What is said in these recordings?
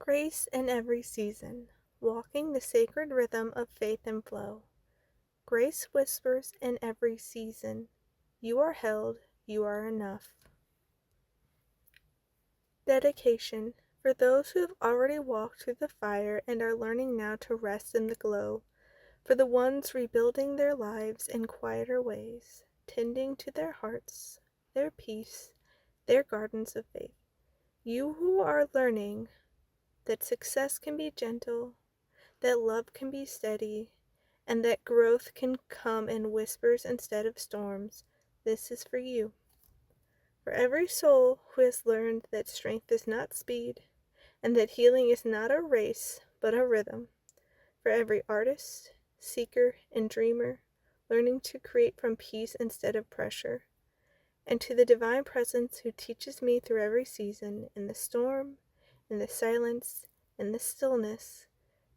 Grace in every season, walking the sacred rhythm of faith and flow. Grace whispers in every season, you are held, you are enough. Dedication, for those who have already walked through the fire and are learning now to rest in the glow, for the ones rebuilding their lives in quieter ways, tending to their hearts, their peace, their gardens of faith. You who are learning that success can be gentle, that love can be steady, and that growth can come in whispers instead of storms, this is for you. For every soul who has learned that strength is not speed, and that healing is not a race, but a rhythm. For every artist, seeker, and dreamer, learning to create from peace instead of pressure. And to the divine presence who teaches me through every season, in the storm, in the silence, in the stillness,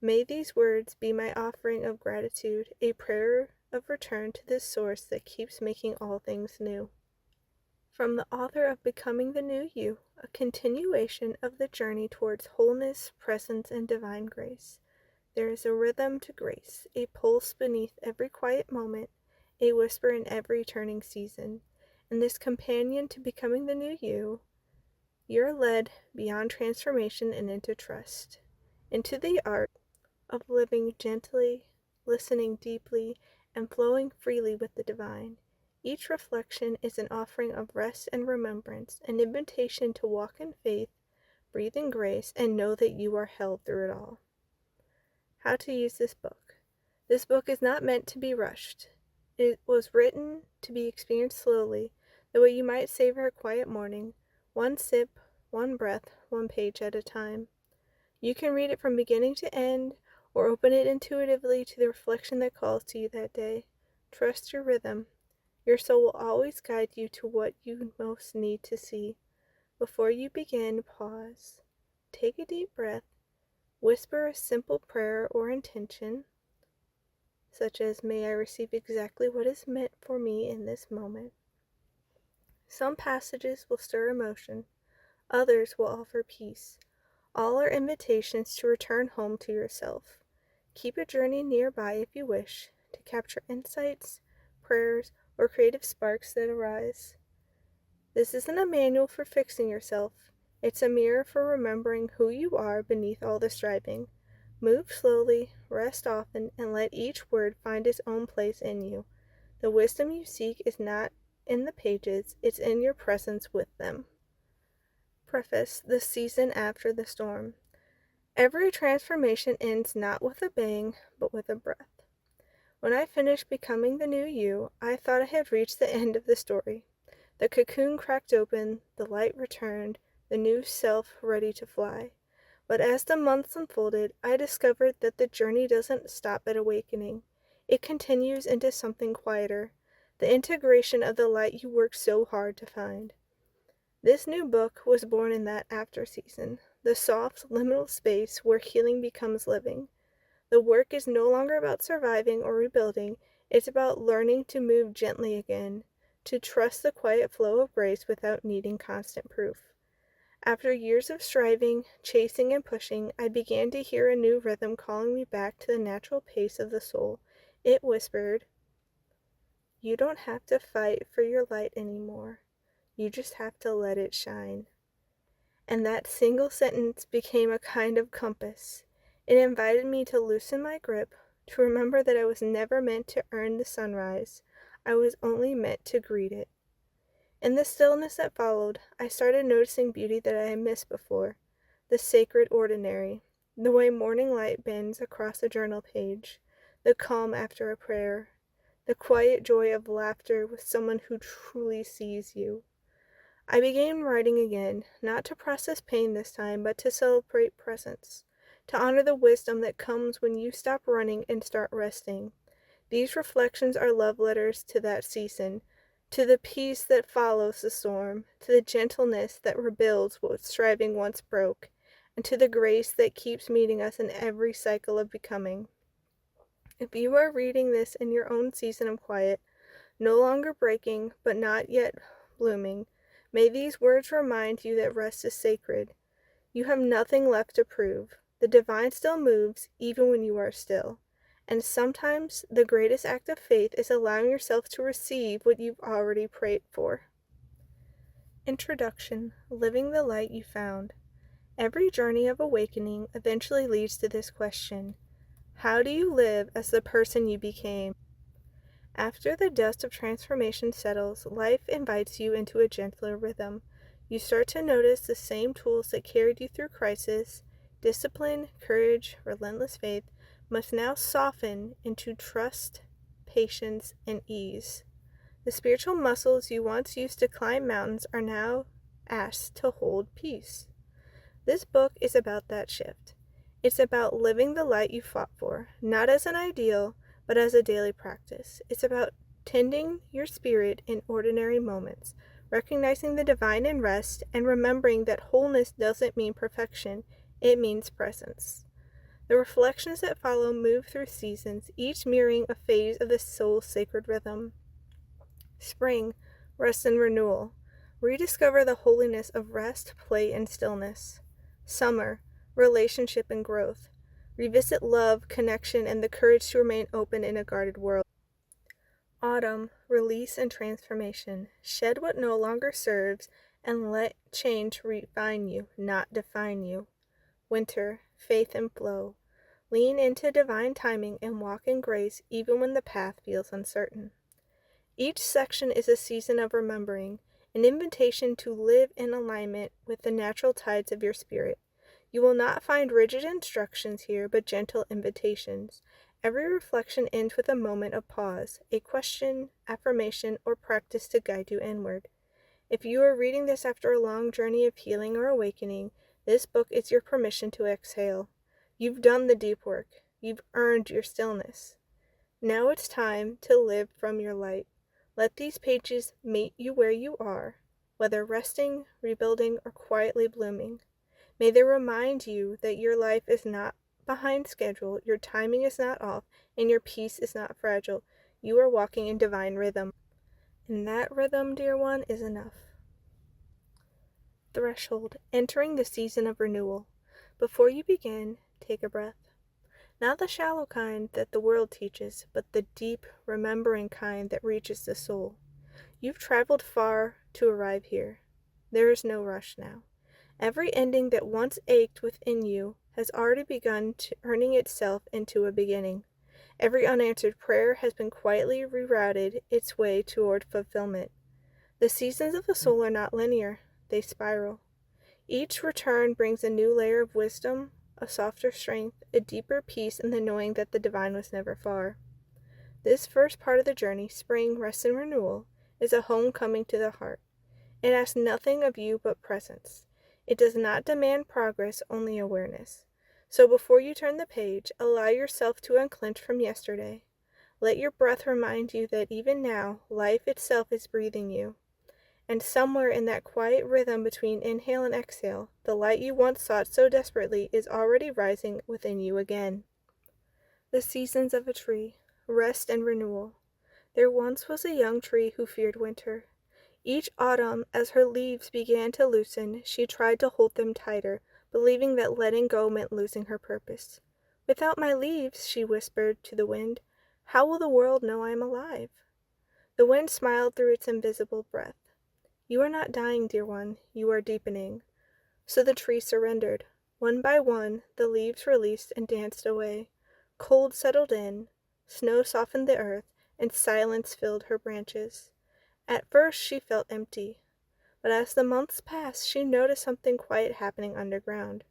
may these words be my offering of gratitude, a prayer of return to this source that keeps making all things new. From the author of Becoming the New You, a continuation of the journey towards wholeness, presence, and divine grace. There is a rhythm to grace, a pulse beneath every quiet moment, a whisper in every turning season. And this companion to becoming the new you, you're led beyond transformation and into trust, into the art of living gently, listening deeply, and flowing freely with the divine. Each reflection is an offering of rest and remembrance, an invitation to walk in faith, breathe in grace, and know that you are held through it all. How to use this book. This book is not meant to be rushed. It was written to be experienced slowly, the way you might savor a quiet morning, one sip, one breath, one page at a time. You can read it from beginning to end, or open it intuitively to the reflection that calls to you that day. Trust your rhythm. Your soul will always guide you to what you most need to see. Before you begin, pause. Take a deep breath. Whisper a simple prayer or intention, such as, may I receive exactly what is meant for me in this moment. Some passages will stir emotion, others will offer peace. All are invitations to return home to yourself. Keep a journey nearby if you wish, to capture insights, prayers, or creative sparks that arise. This isn't a manual for fixing yourself. It's a mirror for remembering who you are beneath all the striving. Move slowly, rest often, and let each word find its own place in you. The wisdom you seek is not in the pages, it's in your presence with them. Preface: the season after the storm. Every transformation ends not with a bang, but with a breath. When I finished becoming the new you, I thought I had reached the end of the story. The cocoon cracked open, the light returned, the new self ready to fly. But as the months unfolded, I discovered that the journey doesn't stop at awakening. It continues into something quieter, the integration of the light you worked so hard to find. This new book was born in that after season, the soft, liminal space where healing becomes living. The work is no longer about surviving or rebuilding, it's about learning to move gently again, to trust the quiet flow of grace without needing constant proof. After years of striving, chasing, and pushing, I began to hear a new rhythm calling me back to the natural pace of the soul. It whispered, "You don't have to fight for your light anymore. You just have to let it shine." And that single sentence became a kind of compass. It invited me to loosen my grip, to remember that I was never meant to earn the sunrise. I was only meant to greet it. In the stillness that followed, I started noticing beauty that I had missed before. The sacred ordinary, the way morning light bends across a journal page, the calm after a prayer, the quiet joy of laughter with someone who truly sees you. I began writing again, not to process pain this time, but to celebrate presence, to honor the wisdom that comes when you stop running and start resting. These reflections are love letters to that season, to the peace that follows the storm, to the gentleness that rebuilds what striving once broke, and to the grace that keeps meeting us in every cycle of becoming. If you are reading this in your own season of quiet, no longer breaking, but not yet blooming, may these words remind you that rest is sacred. You have nothing left to prove. The divine still moves, even when you are still. And sometimes the greatest act of faith is allowing yourself to receive what you've already prayed for. Introduction: Living the Light You Found. Every journey of awakening eventually leads to this question: how do you live as the person you became? After the dust of transformation settles, life invites you into a gentler rhythm. You start to notice the same tools that carried you through crisis: discipline, courage, relentless faith, must now soften into trust, patience, and ease. The spiritual muscles you once used to climb mountains are now asked to hold peace. This book is about that shift. It's about living the light you fought for, not as an ideal, but as a daily practice. It's about tending your spirit in ordinary moments, recognizing the divine in rest, and remembering that wholeness doesn't mean perfection, it means presence. The reflections that follow move through seasons, each mirroring a phase of the soul's sacred rhythm. Spring, rest and renewal. Rediscover the holiness of rest, play, and stillness. Summer, relationship and growth. Revisit love, connection, and the courage to remain open in a guarded world. Autumn, release and transformation. Shed what no longer serves and let change refine you, not define you. Winter, faith and flow. Lean into divine timing and walk in grace even when the path feels uncertain. Each section is a season of remembering, an invitation to live in alignment with the natural tides of your spirit. You will not find rigid instructions here, but gentle invitations. Every reflection ends with a moment of pause, a question, affirmation, or practice to guide you inward. If you are reading this after a long journey of healing or awakening, this book is your permission to exhale. You've done the deep work. You've earned your stillness. Now it's time to live from your light. Let these pages meet you where you are, whether resting, rebuilding, or quietly blooming. May they remind you that your life is not behind schedule, your timing is not off, and your peace is not fragile. You are walking in divine rhythm. And that rhythm, dear one, is enough. Threshold, entering the season of renewal. Before you begin, take a breath. Not the shallow kind that the world teaches, but the deep, remembering kind that reaches the soul. You've traveled far to arrive here. There is no rush now. Every ending that once ached within you has already begun turning itself into a beginning. Every unanswered prayer has been quietly rerouted its way toward fulfillment. The seasons of the soul are not linear, they spiral. Each return brings a new layer of wisdom, a softer strength, a deeper peace in the knowing that the divine was never far. This first part of the journey, spring, rest, and renewal, is a homecoming to the heart. It asks nothing of you but presence. It does not demand progress, only awareness. So before you turn the page, allow yourself to unclench from yesterday. Let your breath remind you that even now, life itself is breathing you. And somewhere in that quiet rhythm between inhale and exhale, the light you once sought so desperately is already rising within you again. The seasons of a tree, rest and renewal. There once was a young tree who feared winter. Each autumn, as her leaves began to loosen, she tried to hold them tighter, believing that letting go meant losing her purpose. "Without my leaves," she whispered to the wind, "how will the world know I am alive?" The wind smiled through its invisible breath. "You are not dying, dear one, you are deepening." So the tree surrendered. One by one, the leaves released and danced away. Cold settled in, snow softened the earth, and silence filled her branches. At first she felt empty, but as the months passed, she noticed something quiet happening underground.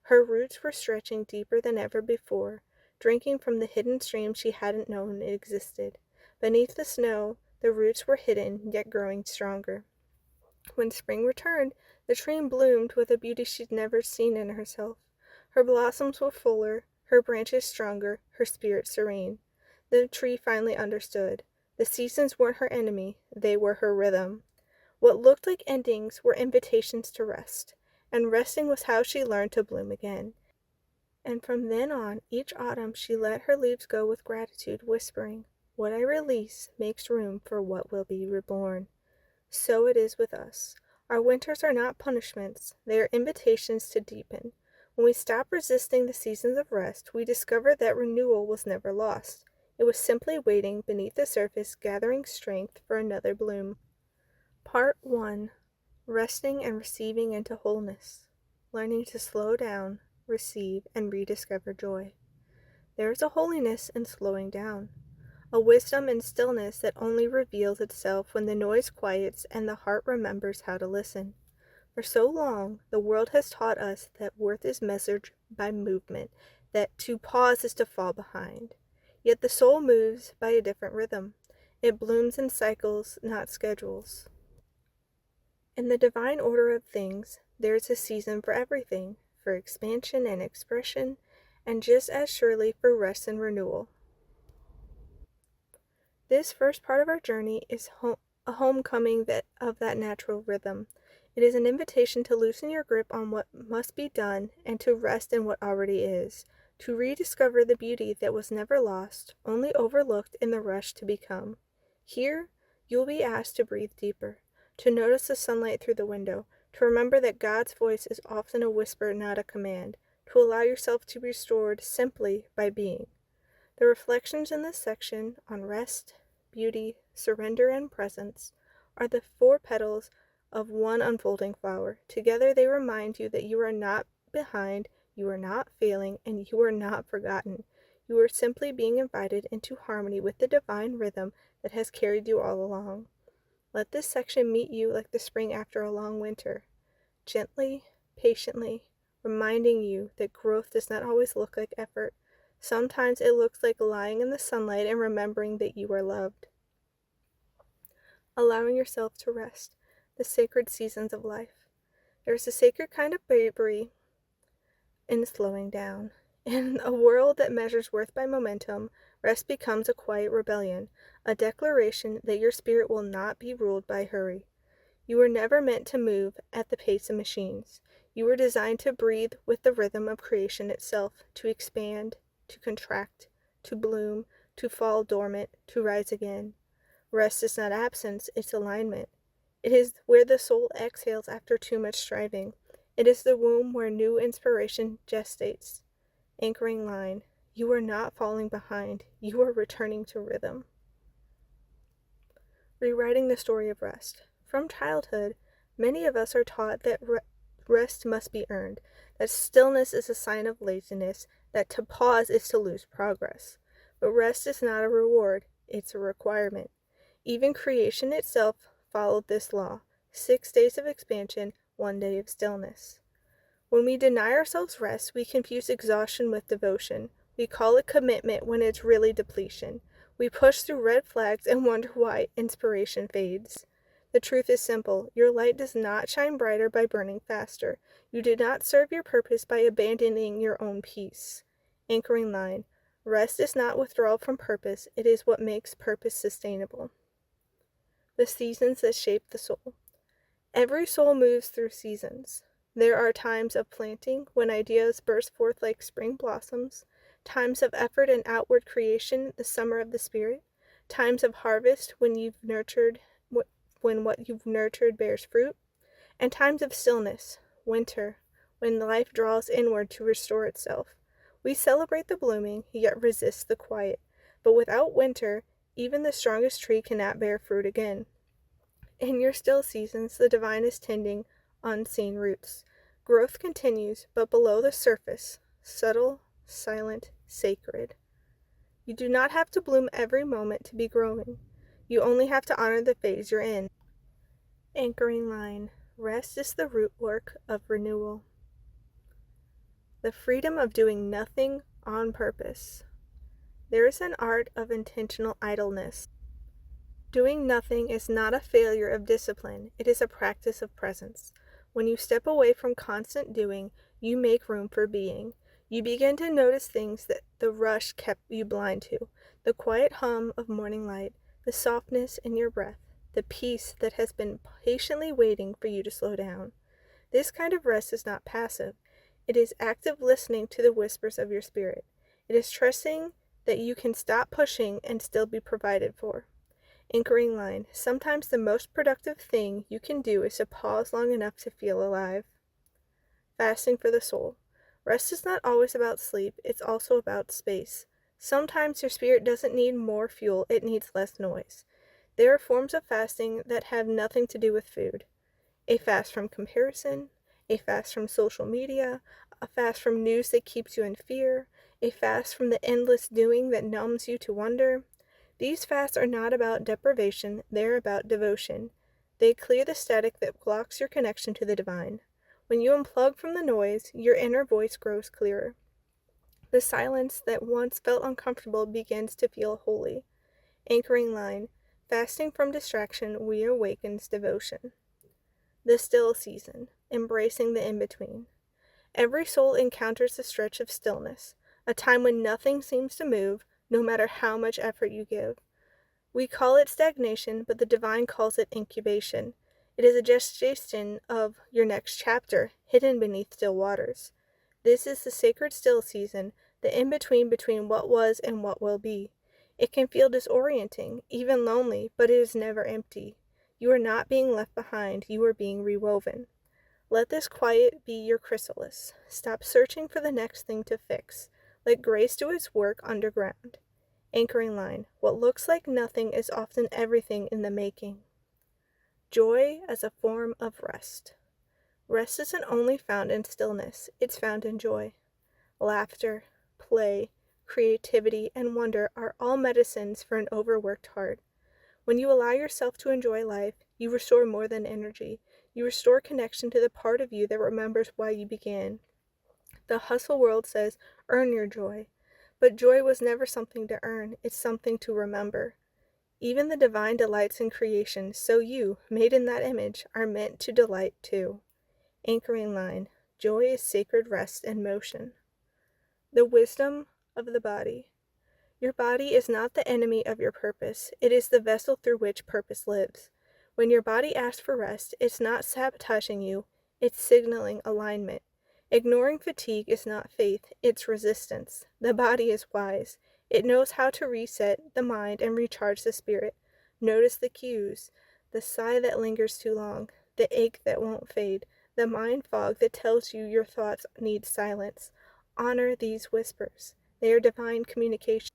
Her roots were stretching deeper than ever before, drinking from the hidden stream she hadn't known existed. Beneath the snow, the roots were hidden, yet growing stronger. When spring returned, the tree bloomed with a beauty she'd never seen in herself. Her blossoms were fuller, her branches stronger, her spirit serene. The tree finally understood. The seasons weren't her enemy, they were her rhythm. What looked like endings were invitations to rest, and resting was how she learned to bloom again. And from then on, each autumn she let her leaves go with gratitude, whispering, "What I release makes room for what will be reborn." So it is with us. Our winters are not punishments, they are invitations to deepen. When we stop resisting the seasons of rest, we discover that renewal was never lost. It was simply waiting beneath the surface, gathering strength for another bloom. Part 1. Resting and receiving into wholeness. Learning to slow down, receive, and rediscover joy. There is a holiness in slowing down, a wisdom in stillness that only reveals itself when the noise quiets and the heart remembers how to listen. For so long, the world has taught us that worth is measured by movement, that to pause is to fall behind. Yet the soul moves by a different rhythm. It blooms in cycles, not schedules. In the divine order of things, there is a season for everything, for expansion and expression, and just as surely for rest and renewal. This first part of our journey is a homecoming of that natural rhythm. It is an invitation to loosen your grip on what must be done and to rest in what already is, to rediscover the beauty that was never lost, only overlooked in the rush to become. Here, you will be asked to breathe deeper, to notice the sunlight through the window, to remember that God's voice is often a whisper, not a command, to allow yourself to be restored simply by being. The reflections in this section on rest, beauty, surrender, and presence are the four petals of one unfolding flower. Together they remind you that you are not behind, you are not failing, and you are not forgotten. You are simply being invited into harmony with the divine rhythm that has carried you all along. Let this section meet you like the spring after a long winter, gently, patiently, reminding you that growth does not always look like effort. Sometimes it looks like lying in the sunlight and remembering that you are loved. Allowing yourself to rest, the sacred seasons of life. There is a sacred kind of bravery in slowing down. In a world that measures worth by momentum, rest becomes a quiet rebellion, a declaration that your spirit will not be ruled by hurry. You were never meant to move at the pace of machines. You were designed to breathe with the rhythm of creation itself, to expand, to contract, to bloom, to fall dormant, to rise again. Rest is not absence, it's alignment. It is where the soul exhales after too much striving. It is the womb where new inspiration gestates. Anchoring line. You are not falling behind. You are returning to rhythm. Rewriting the story of rest. From childhood, many of us are taught that rest must be earned, that stillness is a sign of laziness, that to pause is to lose progress. But rest is not a reward, it's a requirement. Even creation itself followed this law: 6 days of expansion, 1 day of stillness. When we deny ourselves rest, we confuse exhaustion with devotion. We call it commitment when it's really depletion. We push through red flags and wonder why inspiration fades. The truth is simple. Your light does not shine brighter by burning faster. You did not serve your purpose by abandoning your own peace. Anchoring line. Rest is not withdrawal from purpose. It is what makes purpose sustainable. The seasons that shape the soul. Every soul moves through seasons. There are times of planting, when ideas burst forth like spring blossoms, times of effort and outward creation, the summer of the spirit, times of harvest when what you've nurtured bears fruit, and times of stillness, winter, when life draws inward to restore itself. We celebrate the blooming, yet resist the quiet. But without winter, even the strongest tree cannot bear fruit again. In your still seasons, the divine is tending unseen roots. Growth continues, but below the surface, subtle, silent, sacred. You do not have to bloom every moment to be growing. You only have to honor the phase you're in. Anchoring line. Rest is the root work of renewal. The freedom of doing nothing on purpose. There is an art of intentional idleness. Doing nothing is not a failure of discipline, it is a practice of presence. When you step away from constant doing, you make room for being. You begin to notice things that the rush kept you blind to: the quiet hum of morning light, the softness in your breath, the peace that has been patiently waiting for you to slow down. This kind of rest is not passive. It is active listening to the whispers of your spirit. It is trusting that you can stop pushing and still be provided for. Anchoring line. Sometimes the most productive thing you can do is to pause long enough to feel alive. Fasting for the soul. Rest is not always about sleep, it's also about space. Sometimes your spirit doesn't need more fuel, it needs less noise. There are forms of fasting that have nothing to do with food. A fast from comparison, a fast from social media, a fast from news that keeps you in fear, a fast from the endless doing that numbs you to wonder. These fasts are not about deprivation, they're about devotion. They clear the static that blocks your connection to the divine. When you unplug from the noise, your inner voice grows clearer. The silence that once felt uncomfortable begins to feel holy. Anchoring line. Fasting from distraction reawakens devotion. The still season. Embracing the in-between. Every soul encounters a stretch of stillness, a time when nothing seems to move, no matter how much effort you give. We call it stagnation, but the divine calls it incubation. It is a gestation of your next chapter, hidden beneath still waters. This is the sacred still season, the in-between what was and what will be. It can feel disorienting, even lonely, but it is never empty. You are not being left behind, you are being rewoven. Let this quiet be your chrysalis. Stop searching for the next thing to fix. Let grace do its work underground. Anchoring line. What looks like nothing is often everything in the making. Joy as a form of rest. Rest isn't only found in stillness, it's found in joy. Laughter, play, creativity, and wonder are all medicines for an overworked heart. When you allow yourself to enjoy life, you restore more than energy. You restore connection to the part of you that remembers why you began. The hustle world says, earn your joy. But joy was never something to earn, it's something to remember. Even the divine delights in creation, so you, made in that image, are meant to delight too. Anchoring line. Joy is sacred rest and motion. The wisdom of the body. Your body is not the enemy of your purpose, it is the vessel through which purpose lives. When your body asks for rest, it's not sabotaging you, it's signaling alignment. Ignoring fatigue is not faith, it's resistance. The body is wise. It knows how to reset the mind and recharge the spirit. Notice the cues, the sigh that lingers too long, the ache that won't fade, the mind fog that tells you your thoughts need silence. Honor these whispers. They are divine communication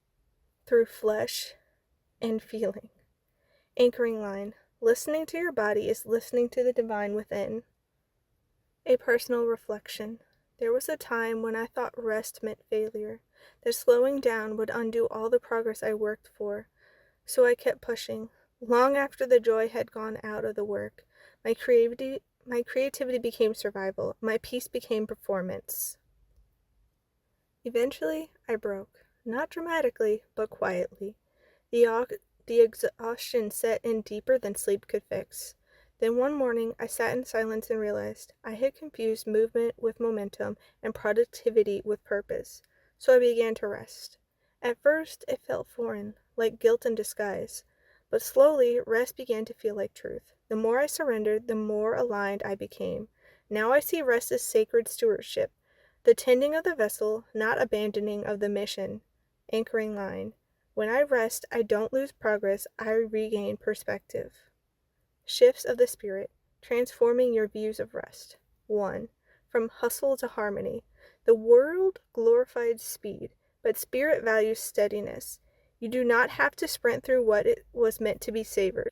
through flesh and feeling. Anchoring line. Listening to your body is listening to the divine within. A personal reflection. There was a time when I thought rest meant failure, that slowing down would undo all the progress I worked for. So I kept pushing. Long after the joy had gone out of the work, my creativity became survival. My peace became performance. Eventually, I broke. Not dramatically, but quietly. The exhaustion set in deeper than sleep could fix. Then one morning, I sat in silence and realized I had confused movement with momentum and productivity with purpose. So I began to rest. At first, it felt foreign, like guilt in disguise. But slowly, rest began to feel like truth. The more I surrendered, the more aligned I became. Now I see rest as sacred stewardship, the tending of the vessel, not abandoning of the mission. Anchoring line. When I rest, I don't lose progress, I regain perspective. Shifts of the spirit, transforming your views of rest. 1. From hustle to harmony. The world glorified speed, but spirit values steadiness. You do not have to sprint through what it was meant to be savored.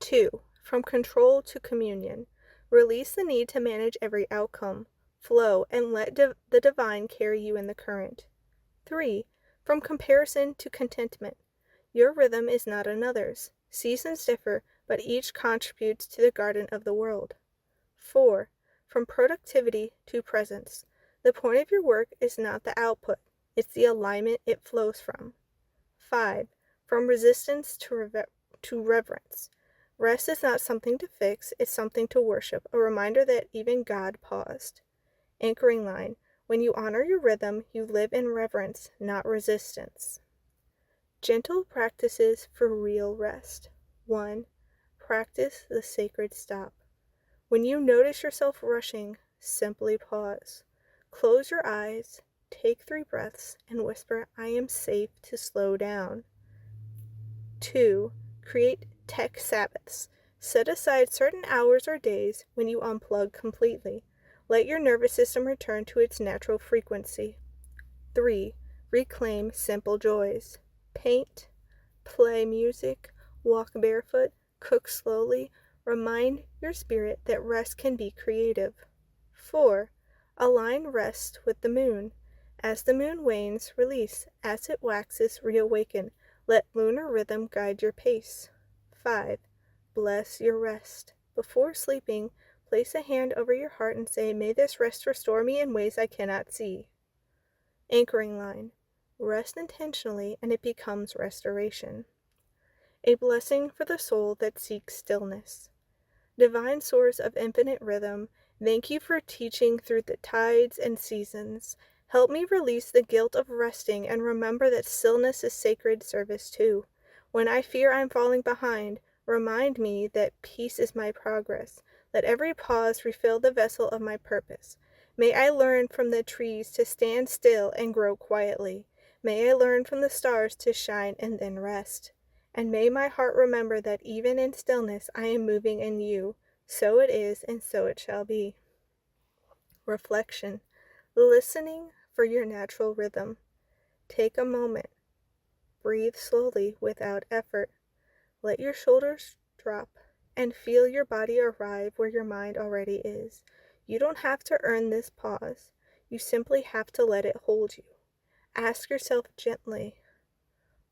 2. From control to communion. Release the need to manage every outcome. Flow and let the divine carry you in the current. 3. From comparison to contentment. Your rhythm is not another's. Seasons differ, but each contributes to the garden of the world. 4. From productivity to presence. The point of your work is not the output, it's the alignment it flows from. 5. From resistance to reverence. Rest is not something to fix, it's something to worship, a reminder that even God paused. Anchoring line. When you honor your rhythm, you live in reverence, not resistance. Gentle practices for real rest. 1. Practice the sacred stop. When you notice yourself rushing, simply pause. Close your eyes, take 3 breaths, and whisper, I am safe to slow down. 2. Create tech Sabbaths. Set aside certain hours or days when you unplug completely. Let your nervous system return to its natural frequency. 3. Reclaim simple joys. Paint, play music, walk barefoot, cook slowly. Remind your spirit that rest can be creative. 4. Align rest with the moon. As the moon wanes, release. As it waxes, reawaken. Let lunar rhythm guide your pace. 5. Bless your rest. Before sleeping, place a hand over your heart and say, "May this rest restore me in ways I cannot see." Anchoring line. Rest intentionally and it becomes restoration. A blessing for the soul that seeks stillness. Divine source of infinite rhythm, thank you for teaching through the tides and seasons. Help me release the guilt of resting and remember that stillness is sacred service too. When I fear I'm falling behind, remind me that peace is my progress. Let every pause refill the vessel of my purpose. May I learn from the trees to stand still and grow quietly. May I learn from the stars to shine and then rest. And may my heart remember that even in stillness I am moving in you. So it is, and so it shall be. Reflection. Listening for your natural rhythm. Take a moment. Breathe slowly without effort. Let your shoulders drop and feel your body arrive where your mind already is. You don't have to earn this pause. You simply have to let it hold you. Ask yourself gently,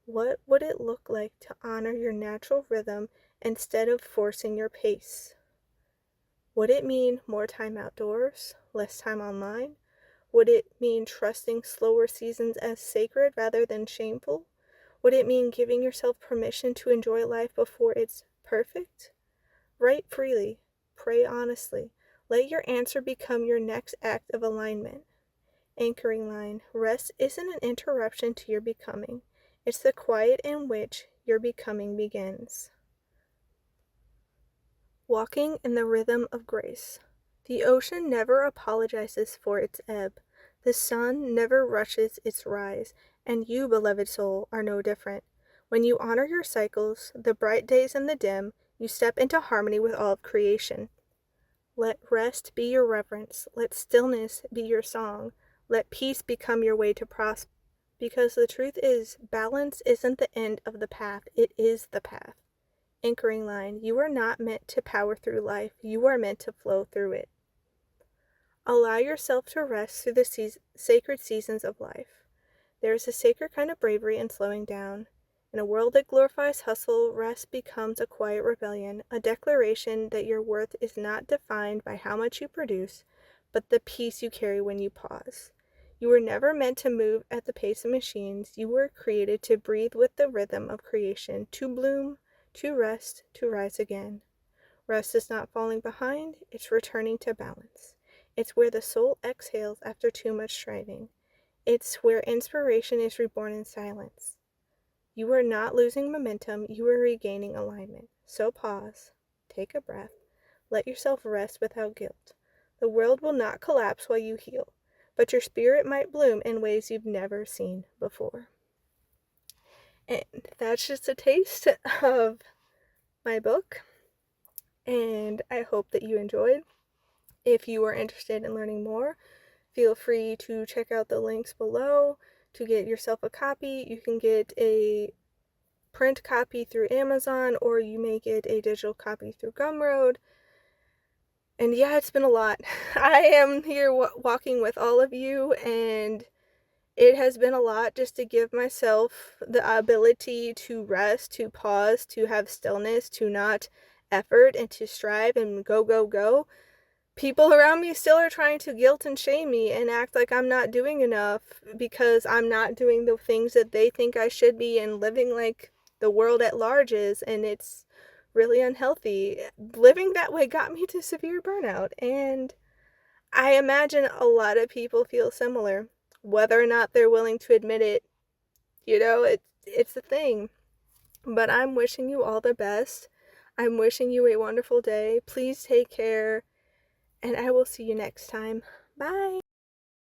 what would it look like to honor your natural rhythm instead of forcing your pace? Would it mean more time outdoors, less time online? Would it mean trusting slower seasons as sacred rather than shameful? Would it mean giving yourself permission to enjoy life before it's perfect? Write freely. Pray honestly. Let your answer become your next act of alignment. Anchoring line. Rest isn't an interruption to your becoming. It's the quiet in which your becoming begins. Walking in the rhythm of grace. The ocean never apologizes for its ebb. The sun never rushes its rise, and you, beloved soul, are no different. When you honor your cycles, the bright days and the dim, you step into harmony with all of creation. Let rest be your reverence. Let stillness be your song. Let peace become your way to prosper. Because the truth is, balance isn't the end of the path, it is the path. Anchoring line. You are not meant to power through life. You are meant to flow through it. Allow yourself to rest through the sacred seasons of life. There is a sacred kind of bravery in slowing down. In a world that glorifies hustle, rest becomes a quiet rebellion, a declaration that your worth is not defined by how much you produce, but the peace you carry when you pause. You were never meant to move at the pace of machines. You were created to breathe with the rhythm of creation, to bloom, to rest, to rise again. Rest is not falling behind, it's returning to balance. It's where the soul exhales after too much striving. It's where inspiration is reborn in silence. You are not losing momentum, you are regaining alignment. So pause, take a breath, let yourself rest without guilt. The world will not collapse while you heal, but your spirit might bloom in ways you've never seen before. And that's just a taste of my book, and I hope that you enjoyed. If you are interested in learning more, feel free to check out the links below to get yourself a copy. You can get a print copy through Amazon, or you may get a digital copy through Gumroad. And yeah, it's been a lot. I am here walking with all of you, and it has been a lot just to give myself the ability to rest, to pause, to have stillness, to not effort, and to strive and go, go, go. People around me still are trying to guilt and shame me and act like I'm not doing enough because I'm not doing the things that they think I should be and living like the world at large is, and it's really unhealthy. Living that way got me to severe burnout, and I imagine a lot of people feel similar. Whether or not they're willing to admit it, it's a thing. But I'm wishing you all the best. I'm wishing you a wonderful day. Please take care, and I will see you next time. Bye!